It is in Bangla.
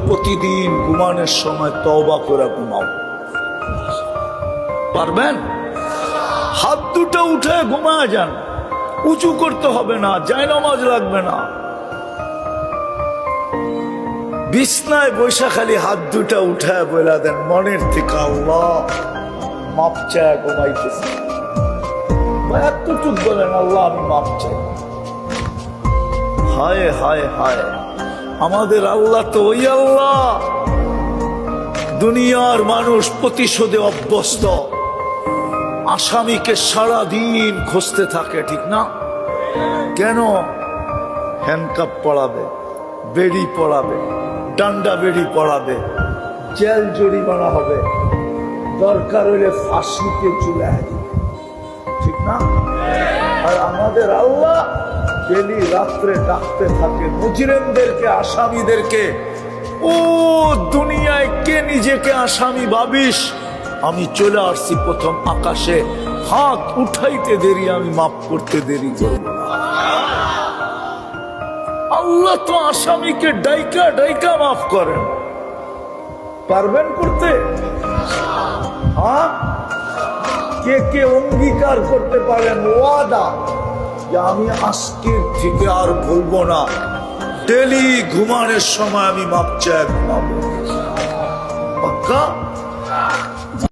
প্রতিদিন ঘুমানোর সময় তওবা করে ঘুমাও। পারবেন? হাত দুটো উঠে ঘুমায় যান, উঁচু করতে হবে না, জায়নামাজ লাগবে না। বিছনায় বৈশা খালি হাত দুটা উঠায় বলে দেন মনের থেকে, আল্লাহ মাপ চায় ঘুমাইতেছে। এতটুক বলেন, আল্লাহ আমি মাপ চাই। হায় হায় হায়, আমাদের আল্লাহ তো ওই আল্লাহ, দুনিয়ার মানুষ প্রতিশোধে অভ্যস্ত। আসামিকে সারাদিন খুঁজতে থাকে, ঠিক না? কেন? হ্যান্ডকাপ পড়াবে, বেড়ি পড়াবে, ডান্ডা বেড়ি পড়াবে, জেল জরিমানা হবে, দরকার হইলে ফাঁসিতে ঝুলায় দিবে, ঠিক না? আর আমাদের আল্লাহ ডেলি রাত্রে ডাকতে থাকে মুজরিমদেরকে, আসামিদেরকে, ও দুনিয়ায় কে নিজেকে আসামি ভাবিস? আমি চলে আসছি প্রথম আকাশে, হাত উঠাইতে দেরি, আমি মাফ করতে দেরি করব না। আল্লাহ তো আসামিকে ডাইকা ডাইকা মাফ করেন। পারবেন করতে? হ্যাঁ, কে কে অঙ্গীকার করতে পারেন ওয়াদা যে আমি আজকের থেকে আর ভুলবো না, ডেলি ঘুমানোর সময় আমি মাপ চাই ঘুমাবো? পাক্কা?